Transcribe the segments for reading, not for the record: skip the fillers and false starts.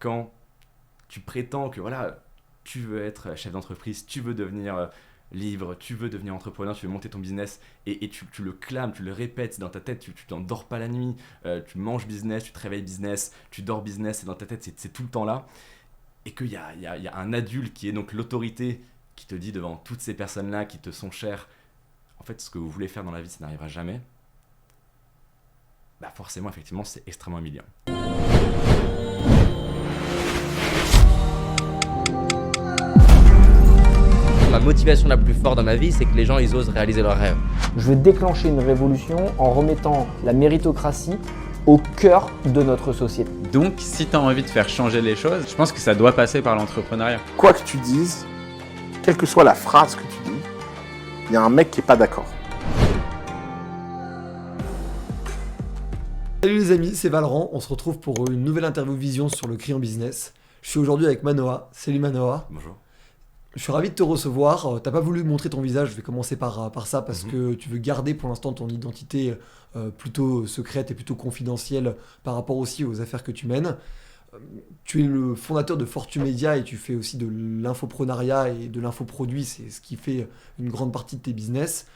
quand tu prétends que voilà, tu veux être chef d'entreprise, tu veux devenir libre, tu veux devenir entrepreneur, tu veux monter ton business et tu le clames, tu le répètes, c'est dans ta tête, tu t'en dors pas la nuit, tu manges business, tu te réveilles business, tu dors business, c'est dans ta tête, c'est tout le temps là. Et qu'il y a un adulte qui est donc l'autorité qui te dit devant toutes ces personnes-là qui te sont chères, en fait, ce que vous voulez faire dans la vie, ça n'arrivera jamais. Bah forcément, effectivement, c'est extrêmement humiliant. Ma motivation la plus forte dans ma vie, c'est que les gens ils osent réaliser leurs rêves. Je veux déclencher une révolution en remettant la méritocratie au cœur de notre société. Donc, si tu as envie de faire changer les choses, je pense que ça doit passer par l'entrepreneuriat. Quoi que tu dises, quelle que soit la phrase que tu dis, il y a un mec qui n'est pas d'accord. Salut les amis, c'est Valran. On se retrouve pour une nouvelle interview Vision sur le client business. Je suis aujourd'hui avec Manoa. Salut Manoa. Bonjour. Je suis ravi de te recevoir. T'as pas voulu montrer ton visage, je vais commencer par ça parce que tu veux garder pour l'instant ton identité plutôt secrète et plutôt confidentielle par rapport aussi aux affaires que tu mènes. Tu es le fondateur de Fortu Media et tu fais aussi de l'infoprenariat et de l'infoproduit, c'est ce qui fait une grande partie de tes business.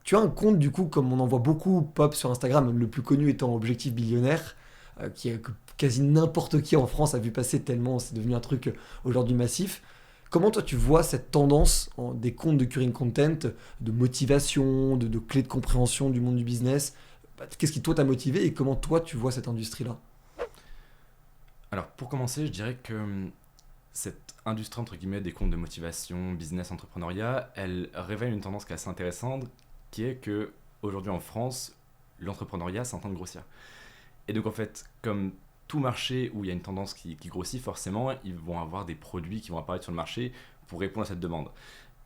Tu as un compte du coup, comme on en voit beaucoup pop sur Instagram, le plus connu étant Objectif Billionnaire, que quasi n'importe qui en France a vu passer tellement c'est devenu un truc aujourd'hui massif. Comment toi tu vois cette tendance des comptes de curing content, de motivation, de clés de compréhension du monde du business? Qu'est-ce qui toi t'a motivé et comment toi tu vois cette industrie-là? Alors pour commencer, je dirais que cette industrie entre guillemets des comptes de motivation, business, entrepreneuriat, elle révèle une tendance qui est assez intéressante, qui est que aujourd'hui en France, l'entrepreneuriat c'est en train de grossir. Et donc en fait, comme tout marché où il y a une tendance qui grossit, forcément, ils vont avoir des produits qui vont apparaître sur le marché pour répondre à cette demande.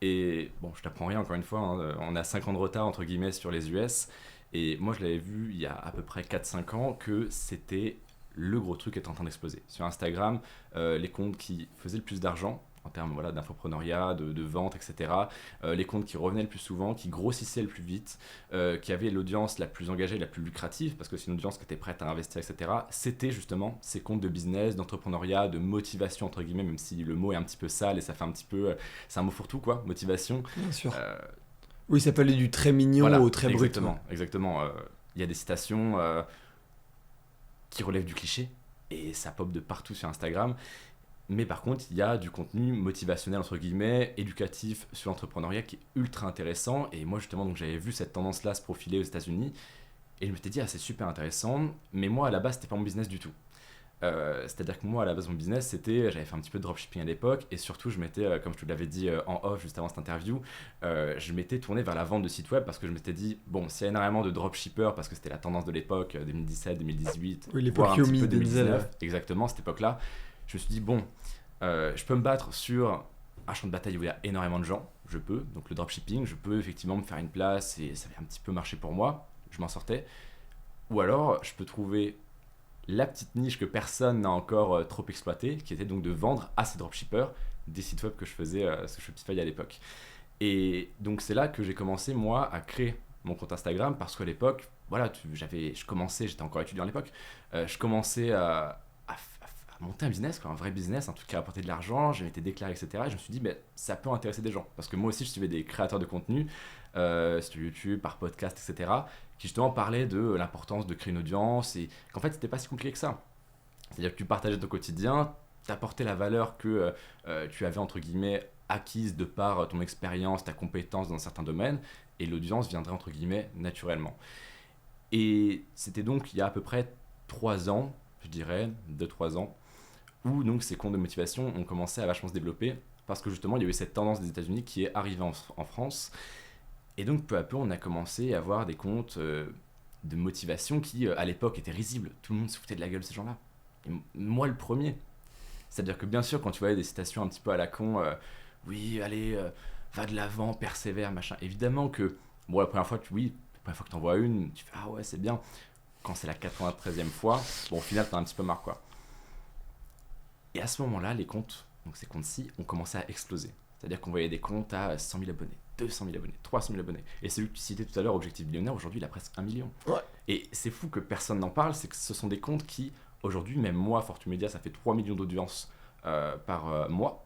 Et bon, je t'apprends rien, encore une fois, hein, on a 5 ans de retard, entre guillemets, sur les US. Et moi, je l'avais vu il y a à peu près 4-5 ans que c'était le gros truc qui était en train d'exploser. Sur Instagram, les comptes qui faisaient le plus d'argent, en termes voilà, d'infopreneuriat, de vente, etc. Les comptes qui revenaient le plus souvent, qui grossissaient le plus vite, qui avaient l'audience la plus engagée, la plus lucrative, parce que c'est une audience qui était prête à investir, etc. C'était justement ces comptes de business, d'entrepreneuriat, de motivation, entre guillemets, même si le mot est un petit peu sale et ça fait un petit peu... c'est un mot fourre-tout, quoi, motivation. Bien sûr. Oui, ça peut aller du très mignon voilà, au très brut. Exactement, exactement. Il y a des citations qui relèvent du cliché, et ça pop de partout sur Instagram. Mais par contre, il y a du contenu motivationnel, entre guillemets, éducatif sur l'entrepreneuriat qui est ultra intéressant. Et moi, justement, donc, j'avais vu cette tendance-là se profiler aux États-Unis. Et je m'étais dit, ah, c'est super intéressant. Mais moi, à la base, c'était pas mon business du tout. C'est-à-dire que moi, à la base, mon business, j'avais fait un petit peu de dropshipping à l'époque. Et surtout, je m'étais, comme je te l'avais dit en off juste avant cette interview, je m'étais tourné vers la vente de sites web parce que je m'étais dit, bon, s'il y a énormément de dropshippers, parce que c'était la tendance de l'époque, 2017, 2018, Oui, l'époque voire un petit Yomi, peu 2019, 2019. Exactement, cette époque-là. Je me suis dit, bon, je peux me battre sur un champ de bataille où il y a énormément de gens, je peux, donc le dropshipping, je peux effectivement me faire une place et ça va un petit peu marcher pour moi, je m'en sortais. Ou alors, je peux trouver la petite niche que personne n'a encore trop exploitée, qui était donc de vendre à ces dropshippers des sites web que je faisais sur Shopify à l'époque. Et donc c'est là que j'ai commencé, moi, à créer mon compte Instagram, parce qu'à l'époque, voilà, j'étais encore étudiant à l'époque, je commençais à monter un business, quoi, un vrai business, un truc qui rapportait de l'argent, j'ai été déclaré, etc. Et je me suis dit, mais ça peut intéresser des gens. Parce que moi aussi, je suivais des créateurs de contenu sur YouTube, par podcast, etc. qui justement parlaient de l'importance de créer une audience et qu'en fait, c'était pas si compliqué que ça. C'est-à-dire que tu partageais ton quotidien, t'apportais la valeur que tu avais, entre guillemets, acquise de par ton expérience, ta compétence dans certains domaines, et l'audience viendrait, entre guillemets, naturellement. Et c'était donc il y a à peu près 3 ans, je dirais, 2-3 ans, où donc ces comptes de motivation ont commencé à vachement se développer parce que justement il y a eu cette tendance des États-Unis qui est arrivée en France et donc peu à peu on a commencé à avoir des comptes de motivation qui à l'époque étaient risibles, tout le monde se foutait de la gueule de ces gens-là et moi le premier, c'est-à-dire que bien sûr quand tu voyais des citations un petit peu à la con oui allez va de l'avant, persévère machin, évidemment que bon la première fois que t'en vois une tu fais ah ouais c'est bien, quand c'est la 93e fois bon au final t'en as un petit peu marre quoi. Et à ce moment-là, les comptes, donc ces comptes-ci, ont commencé à exploser. C'est-à-dire qu'on voyait des comptes à 100 000 abonnés, 200 000 abonnés, 300 000 abonnés. Et celui que tu citais tout à l'heure, Objectif Billionnaire, aujourd'hui, il a presque 1 million. Ouais. Et c'est fou que personne n'en parle, c'est que ce sont des comptes qui Aujourd'hui, même moi, Fortu Media, ça fait 3 millions d'audience par mois.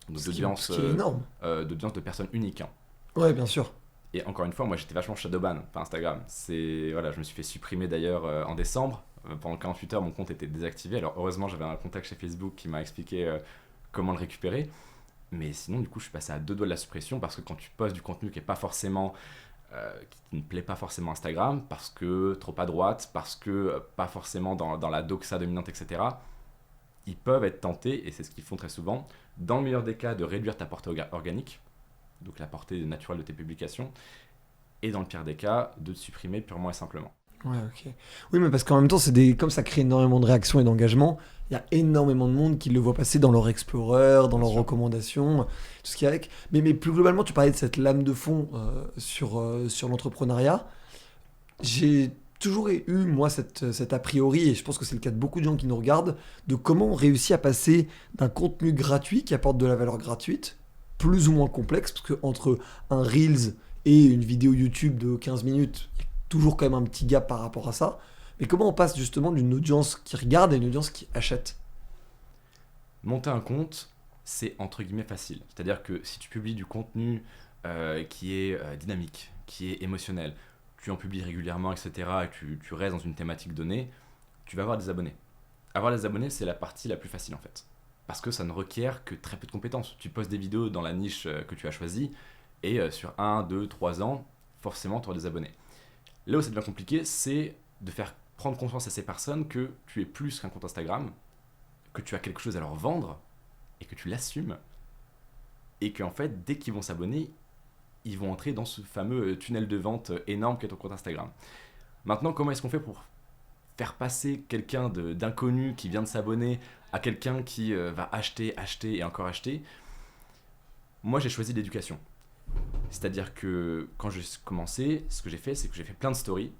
Donc Ce qui est énorme. d'audience de personnes uniques. Hein. Ouais, bien sûr. Et encore une fois, moi j'étais vachement shadowban par Instagram. Voilà, je me suis fait supprimer d'ailleurs en décembre. Pendant 48 heures, mon compte était désactivé. Alors heureusement, j'avais un contact chez Facebook qui m'a expliqué comment le récupérer. Mais sinon, du coup, je suis passé à 2 doigts de la suppression parce que quand tu postes du contenu qui est pas forcément, qui ne plaît pas forcément à Instagram, parce que trop à droite, parce que pas forcément dans la doxa dominante, etc., ils peuvent être tentés, et c'est ce qu'ils font très souvent, dans le meilleur des cas, de réduire ta portée organique, donc la portée naturelle de tes publications, et dans le pire des cas, de te supprimer purement et simplement. Ouais, ok. Oui, mais parce qu'en même temps, comme ça crée énormément de réactions et d'engagement, il y a énormément de monde qui le voit passer dans leur Explorer, dans leurs recommandations, tout ce qu'il y a avec. Mais plus globalement, tu parlais de cette lame de fond sur l'entrepreneuriat. J'ai toujours eu, moi, cet a priori, et je pense que c'est le cas de beaucoup de gens qui nous regardent, de comment on réussit à passer d'un contenu gratuit qui apporte de la valeur gratuite, plus ou moins complexe, parce qu'entre un Reels et une vidéo YouTube de 15 minutes, il y a toujours quand même un petit gap par rapport à ça. Mais comment on passe justement d'une audience qui regarde à une audience qui achète ? Monter un compte, c'est entre guillemets facile. C'est-à-dire que si tu publies du contenu qui est dynamique, qui est émotionnel, tu en publies régulièrement, etc., et tu restes dans une thématique donnée, tu vas avoir des abonnés. Avoir des abonnés, c'est la partie la plus facile en fait. Parce que ça ne requiert que très peu de compétences. Tu postes des vidéos dans la niche que tu as choisie, et sur 1, 2, 3 ans, forcément, tu auras des abonnés. Là où ça devient compliqué, c'est de faire prendre conscience à ces personnes que tu es plus qu'un compte Instagram, que tu as quelque chose à leur vendre, et que tu l'assumes, et qu'en fait, dès qu'ils vont s'abonner, ils vont entrer dans ce fameux tunnel de vente énorme qu'est ton compte Instagram. Maintenant, comment est-ce qu'on fait pour faire passer quelqu'un d'inconnu qui vient de s'abonner à quelqu'un qui va acheter et encore acheter ? Moi, j'ai choisi l'éducation. C'est-à-dire que quand j'ai commencé, ce que j'ai fait, c'est que j'ai fait plein de stories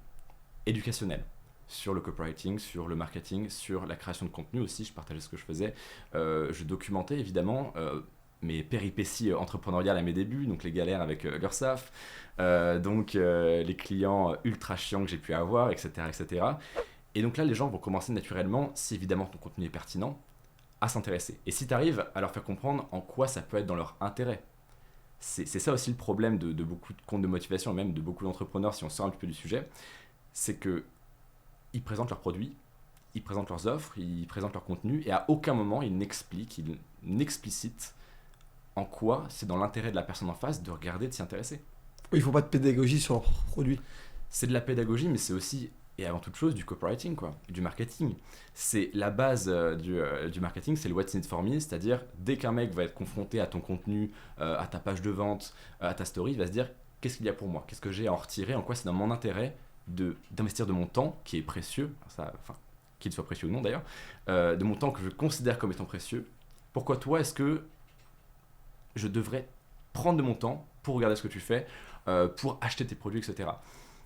éducationnelles sur le copywriting, sur le marketing, sur la création de contenu aussi. Je partageais ce que je faisais. Je documentais évidemment mes péripéties entrepreneuriales à mes débuts, donc les galères avec l'URSSAF, donc les clients ultra chiants que j'ai pu avoir, etc., etc. Et donc là, les gens vont commencer naturellement, si évidemment ton contenu est pertinent, à s'intéresser. Et si tu arrives à leur faire comprendre en quoi ça peut être dans leur intérêt, c'est ça aussi le problème de beaucoup de comptes de motivation, et même de beaucoup d'entrepreneurs, si on sort un petit peu du sujet, c'est qu'ils présentent leurs produits, ils présentent leurs offres, ils présentent leur contenu, et à aucun moment ils n'explicitent en quoi c'est dans l'intérêt de la personne en face de regarder, de s'y intéresser. Oui, ils font pas de pédagogie sur leurs produits. C'est de la pédagogie, mais c'est aussi, et avant toute chose, du copywriting, du marketing. C'est la base du marketing, c'est le what's in it for me, c'est-à-dire dès qu'un mec va être confronté à ton contenu, à ta page de vente, à ta story, il va se dire qu'est-ce qu'il y a pour moi, qu'est-ce que j'ai à en retirer, en quoi c'est dans mon intérêt d'investir de mon temps, qui est précieux, qu'il soit précieux ou non d'ailleurs, de mon temps que je considère comme étant précieux. Pourquoi toi, est-ce que je devrais prendre de mon temps pour regarder ce que tu fais, pour acheter tes produits, etc.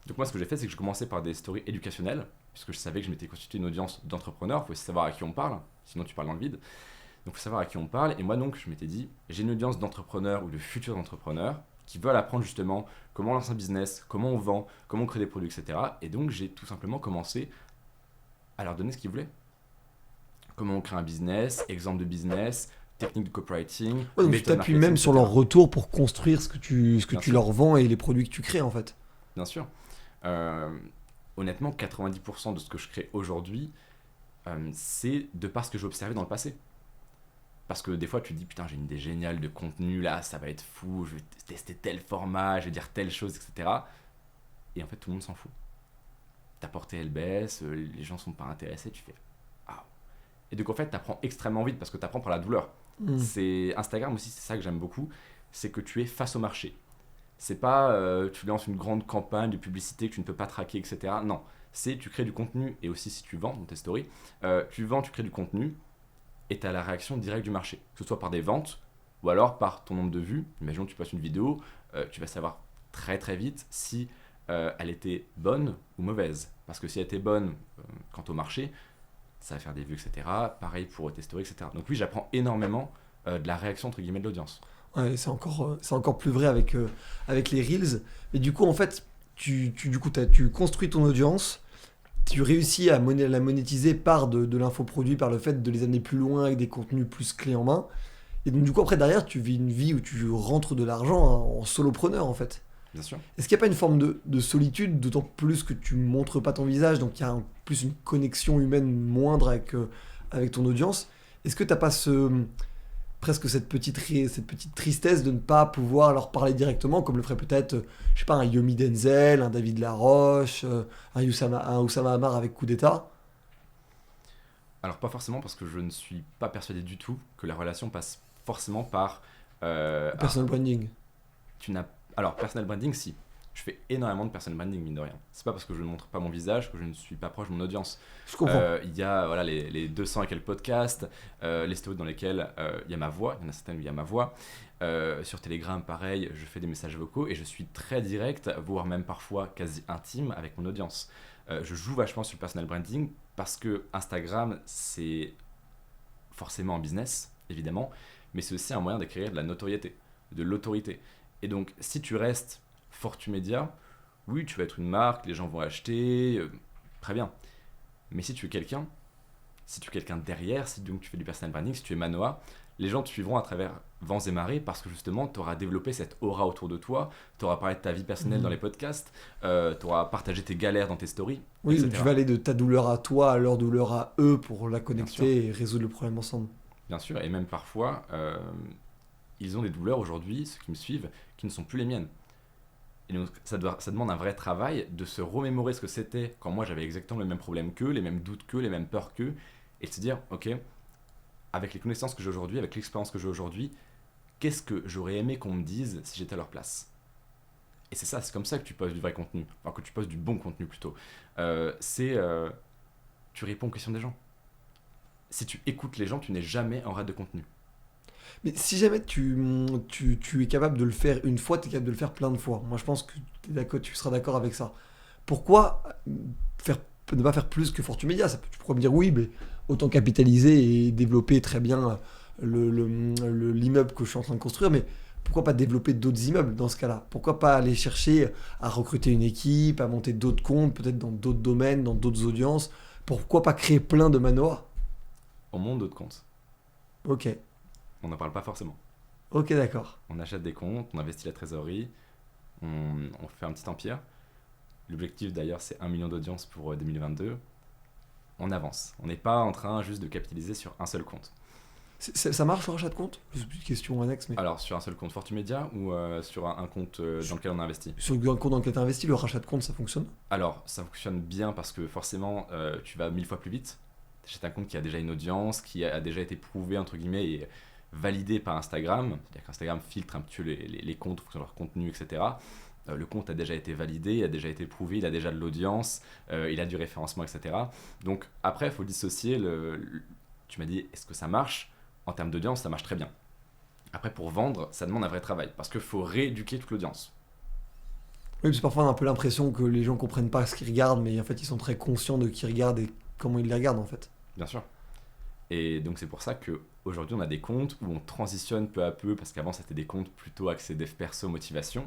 Donc moi, ce que j'ai fait, c'est que je commençais par des stories éducationnelles, puisque je savais que je m'étais constitué une audience d'entrepreneurs. Il faut aussi savoir à qui on parle, sinon tu parles dans le vide. Donc il faut savoir à qui on parle. Et moi, donc, je m'étais dit, j'ai une audience d'entrepreneurs ou de futurs entrepreneurs qui veulent apprendre justement comment lancer un business, comment on vend, comment on crée des produits, etc. Et donc, j'ai tout simplement commencé à leur donner ce qu'ils voulaient. Comment on crée un business, exemple de business, technique de copywriting. Ouais, donc tu t'appuies même sur leur retour pour construire ce que tu leur vends et les produits que tu crées en fait. Bien sûr. Honnêtement, 90% de ce que je crée aujourd'hui, c'est de par ce que j'ai observé dans le passé. Parce que des fois, tu te dis, putain, j'ai une idée géniale de contenu, là, ça va être fou, je vais tester tel format, je vais dire telle chose, etc. Et en fait, tout le monde s'en fout. Ta portée, elle baisse, les gens sont pas intéressés, tu fais, ah. Et donc, en fait, tu apprends extrêmement vite parce que tu apprends par la douleur. C'est Instagram aussi, c'est ça que j'aime beaucoup, c'est que tu es face au marché. C'est pas tu lances une grande campagne de publicité que tu ne peux pas traquer, etc. Non, c'est tu crées du contenu, et aussi si tu vends dans tes stories, tu vends, tu crées du contenu, et tu as la réaction directe du marché, que ce soit par des ventes, ou alors par ton nombre de vues. Imaginons que tu postes une vidéo, tu vas savoir très très vite si elle était bonne ou mauvaise. Parce que si elle était bonne quant au marché, ça va faire des vues, etc. Pareil pour tes stories, etc. Donc oui, j'apprends énormément de la réaction entre guillemets de l'audience. Ouais, c'est encore plus vrai avec les Reels. Mais du coup, en fait, tu construis ton audience tu réussis à la monétiser par de l'infoproduit, par le fait de les amener plus loin avec des contenus plus clés en main. Et donc du coup après derrière tu vis une vie où tu rentres de l'argent en solopreneur en fait. Bien sûr. Est-ce qu'il n'y a pas une forme de solitude, d'autant plus que tu montres pas ton visage, donc il y a plus une connexion humaine moindre avec ton audience. Est-ce que t'as pas presque cette petite tristesse de ne pas pouvoir leur parler directement, comme le ferait peut-être, je sais pas, un Yomi Denzel, un David Laroche, un Oussama Hamar avec Coup d'État? Alors pas forcément, parce que je ne suis pas persuadé du tout que la relation passe forcément par... Personal branding. Alors, personal branding, si. Je fais énormément de personal branding, mine de rien. C'est pas parce que je ne montre pas mon visage que je ne suis pas proche de mon audience. Je comprends. Il y a voilà, les 200 et quelques podcasts, les stories dans lesquelles il y a ma voix, il y en a certaines où il y a ma voix. Sur Telegram, pareil, je fais des messages vocaux et je suis très direct, voire même parfois quasi intime avec mon audience. Je joue vachement sur le personal branding parce que Instagram, c'est forcément un business, évidemment, mais c'est aussi un moyen d'acquérir de la notoriété, de l'autorité. Et donc, si tu restes Fortumedia, oui, tu vas être une marque, les gens vont acheter, très bien. Mais si tu es quelqu'un derrière, si donc tu fais du personal branding, si tu es Manoa, les gens te suivront à travers vents et marées parce que justement, tu auras développé cette aura autour de toi, tu auras parlé de ta vie personnelle dans les podcasts, tu auras partagé tes galères dans tes stories, Oui, etc. tu vas aller de ta douleur à toi à leur douleur à eux pour la connecter et résoudre le problème ensemble. Bien sûr, et même parfois, ils ont des douleurs aujourd'hui, ceux qui me suivent, qui ne sont plus les miennes. Et donc, ça demande un vrai travail de se remémorer ce que c'était quand moi j'avais exactement les mêmes problèmes qu'eux, les mêmes doutes qu'eux, les mêmes peurs qu'eux, et de se dire, ok, avec les connaissances que j'ai aujourd'hui, avec l'expérience que j'ai aujourd'hui, qu'est-ce que j'aurais aimé qu'on me dise si j'étais à leur place? Et c'est ça, c'est comme ça que tu postes du vrai contenu, enfin que tu postes du bon contenu plutôt. Tu réponds aux questions des gens. Si tu écoutes les gens, tu n'es jamais en rate de contenu. Mais si jamais tu es capable de le faire une fois, tu es capable de le faire plein de fois. Moi, je pense que tu seras d'accord avec ça. Pourquoi ne pas faire plus que Fortumedia? Tu pourrais me dire oui, mais autant capitaliser et développer très bien l'immeuble que je suis en train de construire, mais pourquoi pas développer d'autres immeubles dans ce cas-là? Pourquoi pas aller chercher à recruter une équipe, à monter d'autres comptes, peut-être dans d'autres domaines, dans d'autres audiences? Pourquoi pas créer plein de Manoa? On monte d'autres comptes. Ok, On n'en parle pas forcément. ok, d'accord. On achète des comptes, on investit la trésorerie, on fait un petit empire. L'objectif d'ailleurs, c'est 1 million d'audience pour 2022. On avance. On n'est pas en train juste de capitaliser sur un seul compte. Ça marche le rachat de compte? C'est une question annexe, mais... Alors, sur un seul compte Fortumedia ou sur un compte dans lequel on a investi? Sur un compte dans lequel tu as investi, le rachat de compte, ça fonctionne? Alors, ça fonctionne bien parce que forcément, tu vas 1000 fois plus vite. C'est un compte qui a déjà une audience, qui a déjà été prouvé, entre guillemets, et validé par Instagram. C'est-à-dire qu'Instagram filtre un petit peu les comptes en fonction de leur contenu, etc. Le compte a déjà été validé, il a déjà été prouvé, il a déjà de l'audience, il a du référencement, etc. Donc après, il faut dissocier tu m'as dit, est-ce que ça marche? En termes d'audience, ça marche très bien. Après, pour vendre, ça demande un vrai travail, parce qu'il faut rééduquer toute l'audience. Oui, parce que parfois on a un peu l'impression que les gens comprennent pas ce qu'ils regardent, mais en fait ils sont très conscients de qui ils regardent et comment ils les regardent en fait. Bien sûr. Et donc c'est pour ça qu'aujourd'hui on a des comptes où on transitionne peu à peu, parce qu'avant c'était des comptes plutôt axés dev perso, motivation,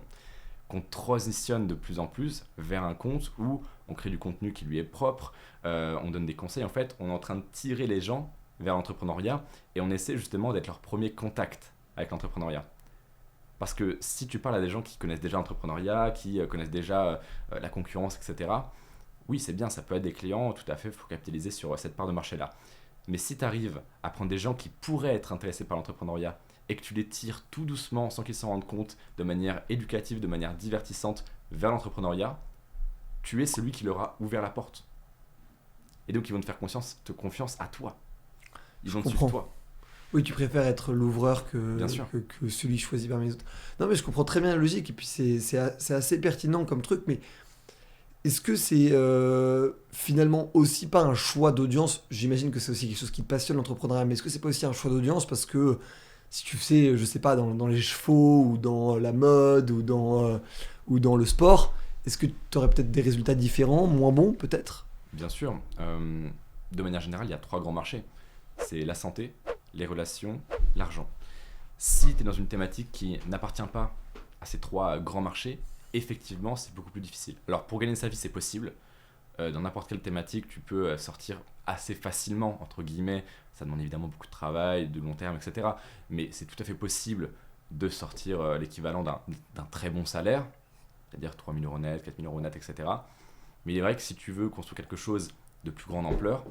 qu'on transitionne de plus en plus vers un compte où on crée du contenu qui lui est propre, on donne des conseils. En fait, on est en train de tirer les gens vers l'entrepreneuriat et on essaie justement d'être leur premier contact avec l'entrepreneuriat. Parce que si tu parles à des gens qui connaissent déjà l'entrepreneuriat, qui connaissent déjà la concurrence, etc., oui, c'est bien, ça peut être des clients, tout à fait, il faut capitaliser sur cette part de marché-là. Mais si tu arrives à prendre des gens qui pourraient être intéressés par l'entrepreneuriat et que tu les tires tout doucement, sans qu'ils s'en rendent compte, de manière éducative, de manière divertissante, vers l'entrepreneuriat, tu es celui qui leur a ouvert la porte. Et donc, ils vont te faire confiance à toi. Ils vont te suivre toi. Oui, tu préfères être l'ouvreur Bien sûr. que celui choisi par les autres. Non, mais je comprends très bien la logique, et puis c'est assez pertinent comme truc, mais est-ce que c'est finalement aussi pas un choix d'audience? J'imagine que c'est aussi quelque chose qui passionne l'entrepreneuriat, mais est-ce que c'est pas aussi un choix d'audience parce que si tu sais, je sais pas, dans les chevaux, ou dans la mode, ou dans le sport, est-ce que tu aurais peut-être des résultats différents, moins bons peut-être? Bien sûr. De manière générale, il y a 3 grands marchés. C'est la santé, les relations, l'argent. Si tu es dans une thématique qui n'appartient pas à ces 3 grands marchés, effectivement, c'est beaucoup plus difficile. Alors, pour gagner sa vie, c'est possible. dans n'importe quelle thématique, tu peux sortir assez facilement, entre guillemets. Ça demande évidemment beaucoup de travail, de long terme, etc. Mais c'est tout à fait possible de sortir l'équivalent d'un très bon salaire, c'est-à-dire 3 000 € net, 4 000 € net, etc. Mais il est vrai que si tu veux construire quelque chose de plus grande ampleur,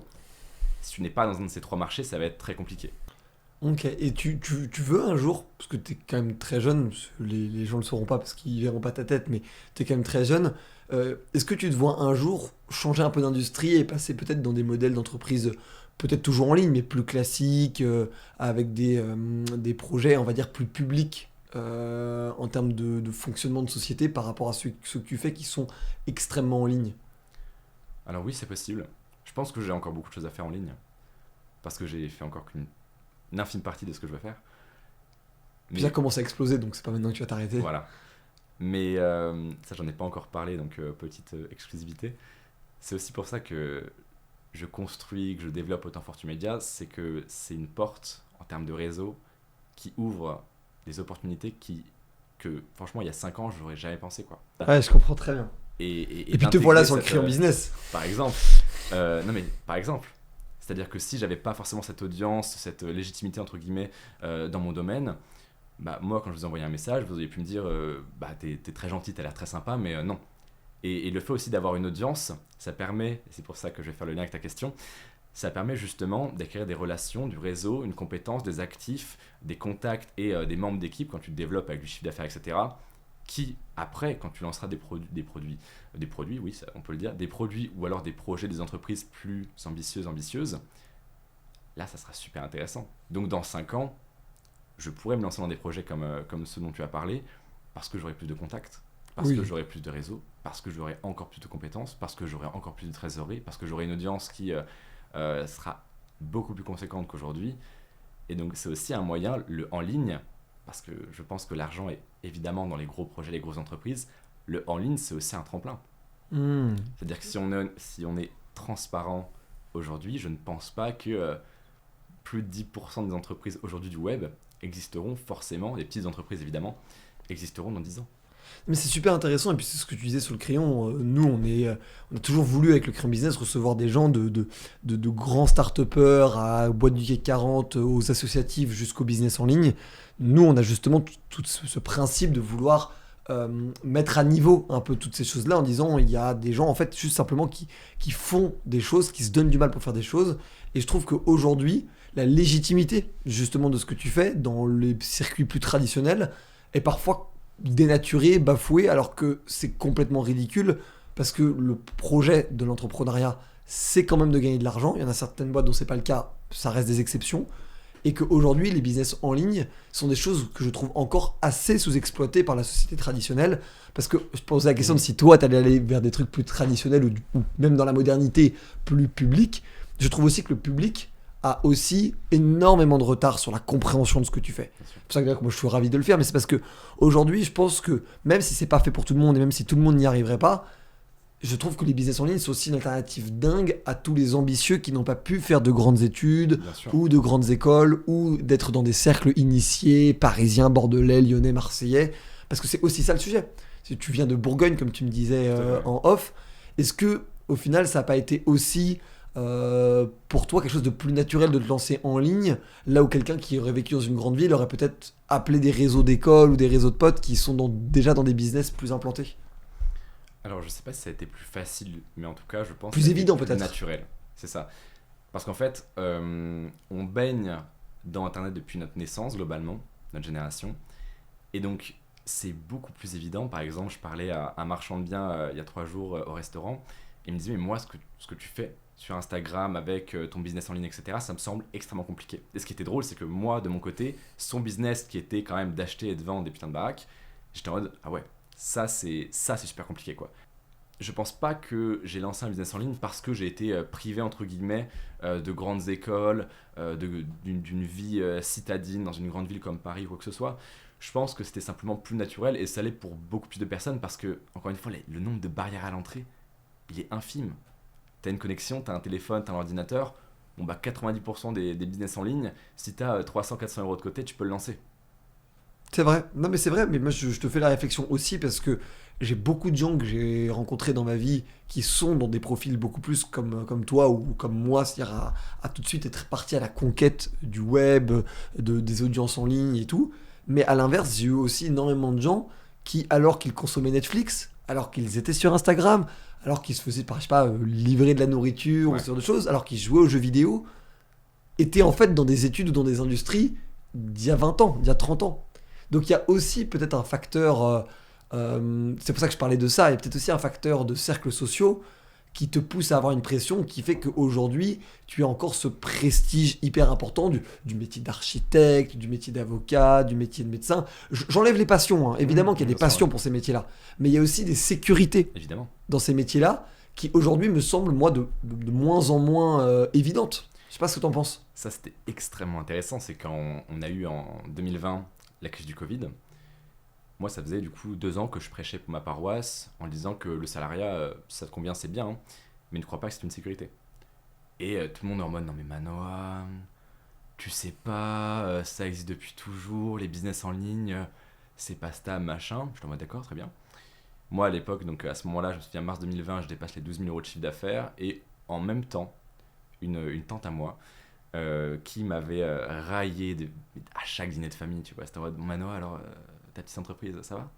si tu n'es pas dans un de ces 3 marchés, ça va être très compliqué. Ok, et tu veux un jour, parce que tu es quand même très jeune, parce que les gens ne le sauront pas parce qu'ils verront pas ta tête, mais tu es quand même très jeune, est-ce que tu te vois un jour changer un peu d'industrie et passer peut-être dans des modèles d'entreprise, peut-être toujours en ligne, mais plus classiques, avec des projets, on va dire, plus publics en termes de fonctionnement de société par rapport à ceux que tu fais qui sont extrêmement en ligne? Alors oui, c'est possible. Je pense que j'ai encore beaucoup de choses à faire en ligne, parce que j'ai fait encore qu'une infime partie de ce que je veux faire. Puis ça commence à exploser, donc c'est pas maintenant que tu vas t'arrêter. Voilà. Mais ça, j'en ai pas encore parlé, donc petite exclusivité. C'est aussi pour ça que je construis, que je développe autant Fortu Media, c'est que c'est une porte en termes de réseau qui ouvre des opportunités que franchement, il y a 5 ans, j'aurais jamais pensé, quoi. Ouais, je comprends très bien. Et puis te voilà sur le d'intégrer crayon business. par exemple. Non mais par exemple. C'est-à-dire que si j'avais pas forcément cette audience, cette légitimité entre guillemets dans mon domaine, bah moi quand je vous envoyais un message, vous auriez pu me dire bah t'es très gentil, t'as l'air très sympa, mais non. Et le fait aussi d'avoir une audience, ça permet, et c'est pour ça que je vais faire le lien avec ta question, ça permet justement d'acquérir des relations, du réseau, une compétence, des actifs, des contacts et des membres d'équipe quand tu te développes avec du chiffre d'affaires, etc. Qui, après, quand tu lanceras des produits, oui, ça, on peut le dire, des produits ou alors des projets, des entreprises plus ambitieuses, là, ça sera super intéressant. Donc, dans 5 ans, je pourrais me lancer dans des projets comme ceux dont tu as parlé, parce que j'aurai plus de contacts, parce que j'aurai plus de réseau, parce que j'aurai encore plus de compétences, parce que j'aurai encore plus de trésorerie, parce que j'aurai une audience qui sera beaucoup plus conséquente qu'aujourd'hui. Et donc, c'est aussi un moyen, le en ligne, parce que je pense que l'argent est évidemment dans les gros projets, les grosses entreprises. Le en ligne, c'est aussi un tremplin. C'est-à-dire que si on est transparent aujourd'hui, je ne pense pas que plus de 10% des entreprises aujourd'hui du web existeront forcément, les petites entreprises évidemment, existeront dans 10 ans. Mais c'est super intéressant, et puis c'est ce que tu disais sur le crayon. Nous, on a toujours voulu, avec le crayon business, recevoir des gens de grands start-upers à Boîte du CAC 40, aux associatifs jusqu'au business en ligne. Nous, on a justement tout ce principe de vouloir mettre à niveau un peu toutes ces choses-là en disant il y a des gens en fait juste simplement qui font des choses, qui se donnent du mal pour faire des choses. Et je trouve qu'aujourd'hui, la légitimité justement de ce que tu fais dans les circuits plus traditionnels est parfois dénaturé, bafoué, alors que c'est complètement ridicule parce que le projet de l'entrepreneuriat, c'est quand même de gagner de l'argent. Il y en a certaines boîtes dont c'est pas le cas, ça reste des exceptions. Et qu'aujourd'hui, les business en ligne sont des choses que je trouve encore assez sous-exploitées par la société traditionnelle. Parce que je pose la question de si toi, t'allais aller vers des trucs plus traditionnels ou même dans la modernité plus public. Je trouve aussi que le public a aussi énormément de retard sur la compréhension de ce que tu fais. C'est pour ça que moi je suis ravi de le faire, mais c'est parce que aujourd'hui, je pense que même si c'est pas fait pour tout le monde et même si tout le monde n'y arriverait pas, je trouve que les business en ligne sont aussi une alternative dingue à tous les ambitieux qui n'ont pas pu faire de grandes études ou de grandes écoles ou d'être dans des cercles initiés, parisiens, bordelais, lyonnais, marseillais. Parce que c'est aussi ça le sujet. Si tu viens de Bourgogne, comme tu me disais en off, est-ce que au final ça n'a pas été aussi pour toi quelque chose de plus naturel de te lancer en ligne, là où quelqu'un qui aurait vécu dans une grande ville aurait peut-être appelé des réseaux d'écoles ou des réseaux de potes qui sont déjà dans des business plus implantés? Alors, je sais pas si ça a été plus facile, mais en tout cas, je pense plus que évident plus peut-être. Naturel, c'est ça. Parce qu'en fait, on baigne dans Internet depuis notre naissance, globalement, notre génération. Et donc, c'est beaucoup plus évident. Par exemple, je parlais à un marchand de biens il y a 3 jours au restaurant. Il me disait, mais moi, ce que tu fais sur Instagram avec ton business en ligne, etc., ça me semble extrêmement compliqué. Et ce qui était drôle, c'est que moi, de mon côté, son business qui était quand même d'acheter et de vendre des putains de baraques, j'étais en mode, ah ouais, ça c'est super compliqué quoi. Je pense pas que j'ai lancé un business en ligne parce que j'ai été privé entre guillemets de grandes écoles, d'une vie citadine dans une grande ville comme Paris ou quoi que ce soit. Je pense que c'était simplement plus naturel et ça l'est pour beaucoup plus de personnes parce que, encore une fois, le nombre de barrières à l'entrée, il est infime. T'as une connexion, t'as un téléphone, t'as un ordinateur, bon bah 90% des business en ligne, si t'as 300-400 € de côté, tu peux le lancer. C'est vrai. Non, mais c'est vrai, mais moi je te fais la réflexion aussi parce que j'ai beaucoup de gens que j'ai rencontrés dans ma vie qui sont dans des profils beaucoup plus comme toi ou comme moi, c'est-à-dire à tout de suite être parti à la conquête du web, des audiences en ligne et tout. Mais à l'inverse, j'ai eu aussi énormément de gens qui, alors qu'ils consommaient Netflix, alors qu'ils étaient sur Instagram, alors qu'ils se faisaient, je sais pas, livrer de la nourriture ou Ouais. ce genre de choses, alors qu'ils jouaient aux jeux vidéo, étaient en fait dans des études ou dans des industries d'il y a 20 ans, d'il y a 30 ans. Donc il y a aussi peut-être un facteur, c'est pour ça que je parlais de ça, il y a peut-être aussi un facteur de cercles sociaux qui te pousse à avoir une pression qui fait qu'aujourd'hui, tu as encore ce prestige hyper important du métier d'architecte, du métier d'avocat, du métier de médecin. J'enlève les passions, hein. Évidemment qu'il y a des bien sûr, passions ouais. pour ces métiers-là, mais il y a aussi des sécurités Évidemment. dans ces métiers-là qui aujourd'hui me semblent, moi, de moins en moins évidentes. Je sais pas ce que tu en penses. Ça, c'était extrêmement intéressant. C'est quand on a eu en 2020 la crise du Covid. Moi, ça faisait du coup 2 ans que je prêchais pour ma paroisse en disant que le salariat, ça te convient, c'est bien, hein, mais ne crois pas que c'est une sécurité. Et tout le monde est en mode, non mais Manoa, tu sais pas, ça existe depuis toujours, les business en ligne, c'est pas stable, machin. Je suis en mode d'accord, très bien. Moi, à l'époque, donc à ce moment-là, je me souviens, mars 2020, je dépasse les 12 000 euros de chiffre d'affaires, et en même temps, une tante à moi, qui m'avait raillé à chaque dîner de famille, tu vois. C'était en mode, Manoa, alors, ta petite entreprise, ça va?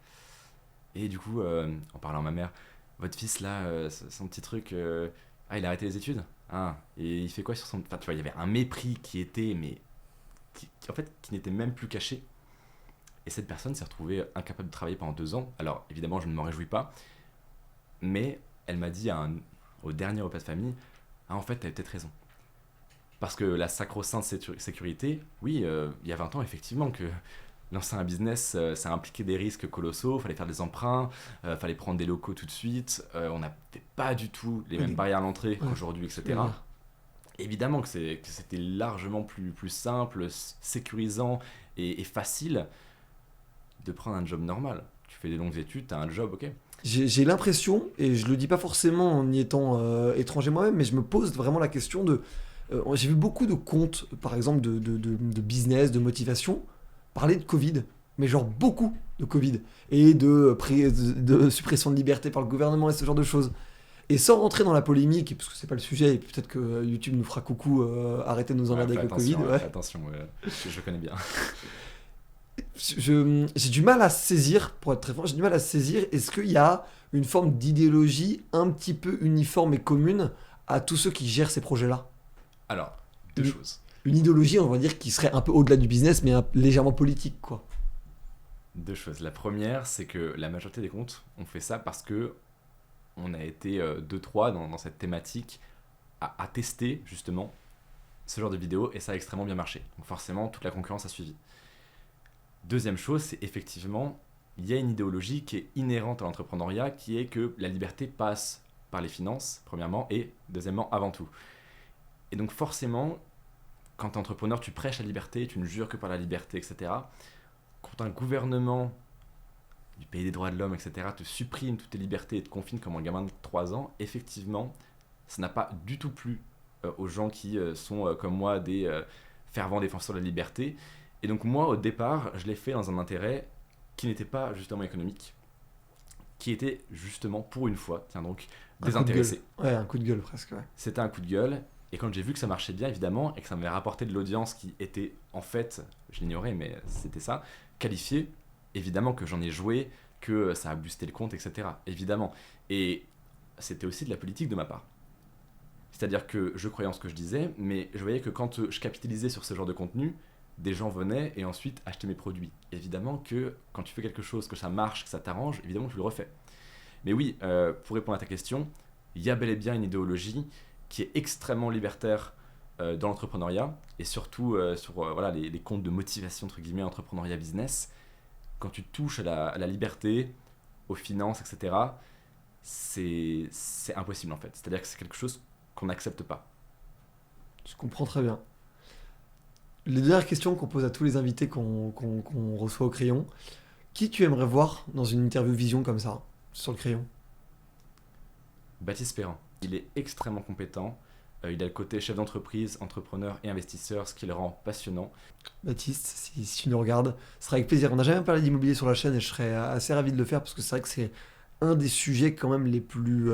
Et du coup, en parlant à ma mère, votre fils là, son petit truc, il a arrêté les études? Ah, et il fait quoi sur son. Enfin, tu vois, il y avait un mépris qui était, mais. En fait, qui n'était même plus caché. Et cette personne s'est retrouvée incapable de travailler pendant 2 ans. Alors, évidemment, je ne m'en réjouis pas. Mais elle m'a dit au dernier repas de famille, ah, en fait, t'avais peut-être raison. Parce que la sacro-sainte sécurité, oui, il y a 20 ans, effectivement, que lancer un business, ça impliquait des risques colossaux, fallait faire des emprunts, fallait prendre des locaux tout de suite, on n'avait pas du tout les mêmes barrières à l'entrée qu'aujourd'hui, etc. Évidemment que c'était largement plus simple, sécurisant et facile de prendre un job normal. Tu fais des longues études, tu as un job, ok. J'ai l'impression, et je le dis pas forcément en y étant étranger moi-même, mais je me pose vraiment la question de... j'ai vu beaucoup de comptes, par exemple, de business, de motivation, parler de Covid, mais genre beaucoup de Covid, et de suppression de liberté par le gouvernement et ce genre de choses. Et sans rentrer dans la polémique, parce que c'est pas le sujet, et peut-être que YouTube nous fera coucou, arrêtez de nous emmerder avec le Covid. Ouais. Fais attention, je connais bien. J'ai du mal à saisir, pour être très franc, j'ai du mal à saisir, est-ce qu'il y a une forme d'idéologie un petit peu uniforme et commune à tous ceux qui gèrent ces projets-là? Alors, 2 choses. Une idéologie, on va dire, qui serait un peu au-delà du business, mais légèrement politique, quoi. 2 choses. La première, c'est que la majorité des comptes ont fait ça parce que on a été 2-3 dans cette thématique à tester justement ce genre de vidéos et ça a extrêmement bien marché. Donc forcément, toute la concurrence a suivi. Deuxième chose, c'est effectivement, il y a une idéologie qui est inhérente à l'entrepreneuriat, qui est que la liberté passe par les finances, premièrement, et deuxièmement, avant tout. Et donc forcément, quand tu es entrepreneur, tu prêches la liberté, tu ne jures que par la liberté, etc. Quand un gouvernement du pays des droits de l'homme, etc., te supprime toutes tes libertés et te confine comme un gamin de 3 ans, effectivement, ça n'a pas du tout plu aux gens qui sont, comme moi, des fervents défenseurs de la liberté. Et donc moi, au départ, je l'ai fait dans un intérêt qui n'était pas justement économique, qui était justement, pour une fois, tiens donc, désintéressé. Ouais, un coup de gueule presque, ouais. C'était un coup de gueule. Et quand j'ai vu que ça marchait bien, évidemment, et que ça m'avait rapporté de l'audience qui était, en fait, je l'ignorais, mais c'était ça, qualifiée, évidemment que j'en ai joué, que ça a boosté le compte, etc. Évidemment. Et c'était aussi de la politique de ma part. C'est-à-dire que je croyais en ce que je disais, mais je voyais que quand je capitalisais sur ce genre de contenu, des gens venaient et ensuite achetaient mes produits. Évidemment que quand tu fais quelque chose, que ça marche, que ça t'arrange, évidemment tu le refais. Mais oui, pour répondre à ta question, il y a bel et bien une idéologie qui est extrêmement libertaire dans l'entrepreneuriat et surtout sur voilà, les comptes de motivation entre guillemets entrepreneuriat business. Quand tu touches à la liberté, aux finances, etc., c'est impossible en fait. C'est-à-dire que c'est quelque chose qu'on n'accepte pas. Je comprends très bien. Les dernières questions qu'on pose à tous les invités qu'on reçoit au Crayon, qui tu aimerais voir dans une interview vision comme ça, sur le Crayon? Baptiste Perrin, il est extrêmement compétent. Il a le côté chef d'entreprise, entrepreneur et investisseur, ce qui le rend passionnant. Baptiste, si tu nous regardes, ce sera avec plaisir. On n'a jamais parlé d'immobilier sur la chaîne et je serais assez ravi de le faire parce que c'est vrai que c'est un des sujets quand même les plus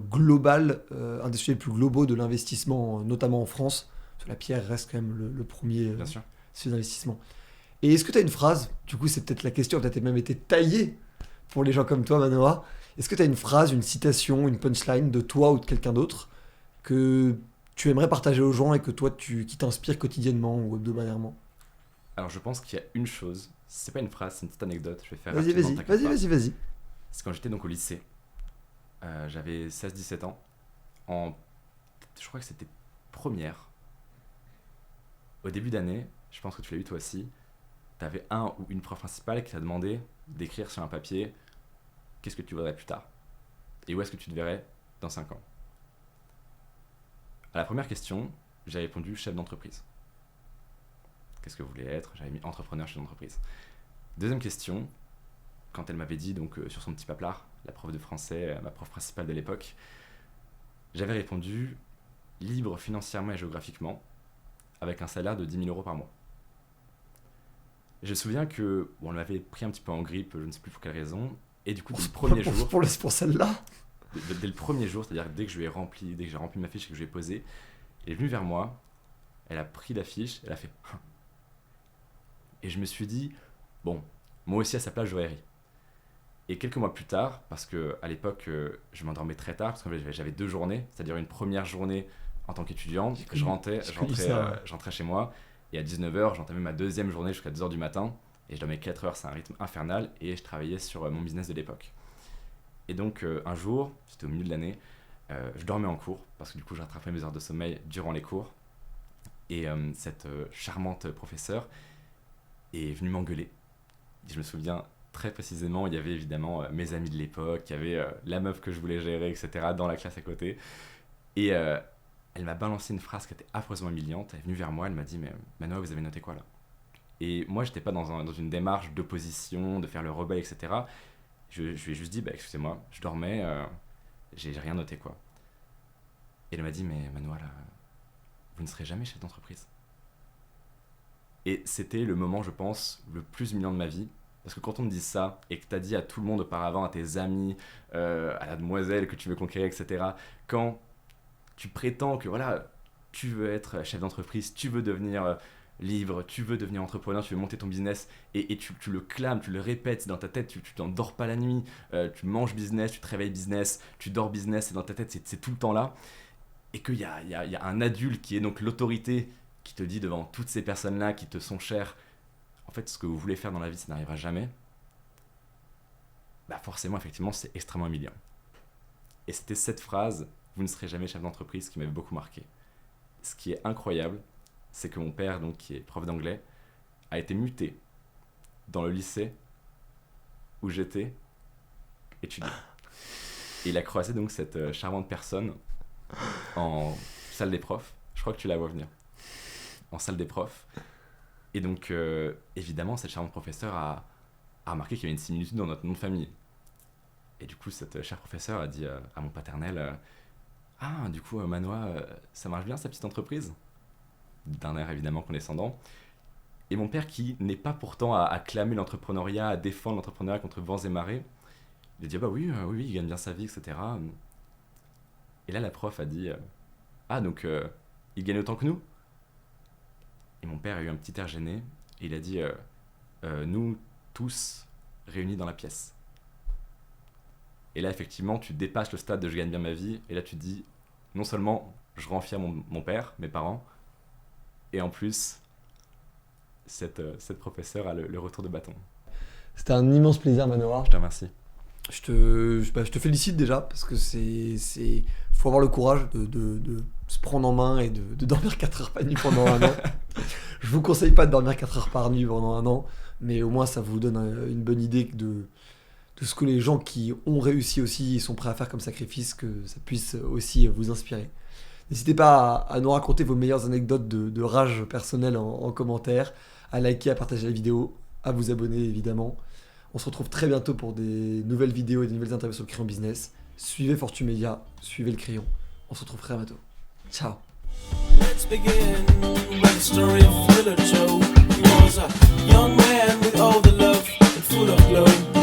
global, un des sujets les plus globaux de l'investissement, notamment en France. Parce que la pierre reste quand même le premier Bien sûr. sujet d'investissement. Et est-ce que tu as une phrase, du coup c'est peut-être la question, peut-être même été taillée pour les gens comme toi Manoa, est-ce que tu as une phrase, une citation, une punchline de toi ou de quelqu'un d'autre que tu aimerais partager aux gens et que toi qui t'inspire quotidiennement ou hebdomadairement? Alors je pense qu'il y a une chose, c'est pas une phrase, c'est une petite anecdote, je vais faire Vas-y, rapidement, t'inquiète pas. vas-y. C'est quand j'étais donc au lycée, j'avais 16-17 ans, je crois que c'était première. Au début d'année, je pense que tu l'as eu toi aussi, t'avais un ou une prof principale qui t'a demandé d'écrire sur un papier qu'est-ce que tu voudrais plus tard et où est-ce que tu te verrais dans 5 ans. À la première question, j'ai répondu chef d'entreprise. Qu'est-ce que vous voulez être? J'avais mis entrepreneur chef d'entreprise. Deuxième question, quand elle m'avait dit donc sur son petit paplard, la prof de français, ma prof principale de l'époque, j'avais répondu libre financièrement et géographiquement, avec un salaire de 10 000 € par mois. Je me souviens que on m'avait pris un petit peu en grippe, je ne sais plus pour quelle raison, et du coup dès le premier jour, Pour celle-là. dès le premier jour, c'est-à-dire dès que j'ai rempli ma fiche et que je l'ai posée, elle est venue vers moi, elle a pris la fiche, elle a fait et je me suis dit bon, moi aussi à sa place j'aurais ri. Et quelques mois plus tard, parce que à l'époque je m'endormais très tard, parce que j'avais 2 journées, c'est-à-dire une première journée en tant qu'étudiant, je rentrais chez moi, et à 19h, j'entamais ma deuxième journée jusqu'à 2h du matin, et je dormais 4 heures, c'est un rythme infernal, et je travaillais sur mon business de l'époque. Et donc un jour, c'était au milieu de l'année, je dormais en cours, parce que du coup je rattrapais mes heures de sommeil durant les cours, et cette charmante professeure est venue m'engueuler. Et je me souviens très précisément, il y avait évidemment mes amis de l'époque, il y avait la meuf que je voulais gérer, etc. dans la classe à côté. Et elle m'a balancé une phrase qui était affreusement humiliante. Elle est venue vers moi, elle m'a dit « Mais Manoa, vous avez noté quoi là ?» Et moi, j'étais pas dans une démarche d'opposition, de faire le rebelle, etc. Je lui ai juste dit « Excusez-moi, je dormais, j'ai rien noté quoi. » Et elle m'a dit « Mais Manoa, là, vous ne serez jamais chef d'entreprise. » Et c'était le moment, je pense, le plus humiliant de ma vie. Parce que quand on te dit ça, et que tu as dit à tout le monde auparavant, à tes amis, à la demoiselle que tu veux conquérir, etc., quand tu prétends que voilà, tu veux être chef d'entreprise, tu veux devenir libre, tu veux devenir entrepreneur, tu veux monter ton business, et tu le clames, tu le répètes, c'est dans ta tête, tu t'en dors pas la nuit, tu manges business, tu te réveilles business, tu dors business, c'est dans ta tête, c'est tout le temps là, et qu'il y a un adulte qui est donc l'autorité qui te dit devant toutes ces personnes-là qui te sont chères, en fait, ce que vous voulez faire dans la vie, ça n'arrivera jamais. Bah forcément, effectivement, c'est extrêmement humiliant. Et c'était cette phrase, vous ne serez jamais chef d'entreprise, qui m'avait beaucoup marqué. Ce qui est incroyable, c'est que mon père, donc, qui est prof d'anglais, a été muté dans le lycée où j'étais étudiant. Et il a croisé donc cette charmante personne en salle des profs. Je crois que tu la vois venir. En salle des profs. Et donc, évidemment, cette charmante professeure a remarqué qu'il y avait une similitude dans notre nom de famille. Et du coup, cette chère professeure a dit à mon paternel ah, du coup, Manoa, ça marche bien sa petite entreprise? D'un air évidemment condescendant. Et mon père, qui n'est pas pourtant à clamer l'entrepreneuriat, à défendre l'entrepreneuriat contre vents et marées, il a dit bah oui, il gagne bien sa vie, etc. Et là, la prof a dit ah, donc il gagne autant que nous? Et mon père a eu un petit air gêné, et il a dit nous tous réunis dans la pièce. Et là, effectivement, tu dépasses le stade de je gagne bien ma vie, et là tu te dis non seulement je rends fier mon père, mes parents, et en plus cette professeure a le retour de bâton. C'était un immense plaisir, Manoa. Je te remercie. Je te félicite déjà parce que faut avoir le courage de se prendre en main et de dormir 4 heures par nuit pendant un an. Je vous conseille pas de dormir 4 heures par nuit pendant un an, mais au moins ça vous donne une bonne idée de ce que les gens qui ont réussi aussi sont prêts à faire comme sacrifice, que ça puisse aussi vous inspirer. N'hésitez pas à nous raconter vos meilleures anecdotes de rage personnelle en commentaire, à liker, à partager la vidéo, à vous abonner évidemment. On se retrouve très bientôt pour des nouvelles vidéos et des nouvelles interviews sur le Crayon Business. Suivez Fortumedia, suivez le Crayon. On se retrouve très bientôt. Ciao. Let's begin with the story of Willard Joe. He was a young man with all the love and full of glow.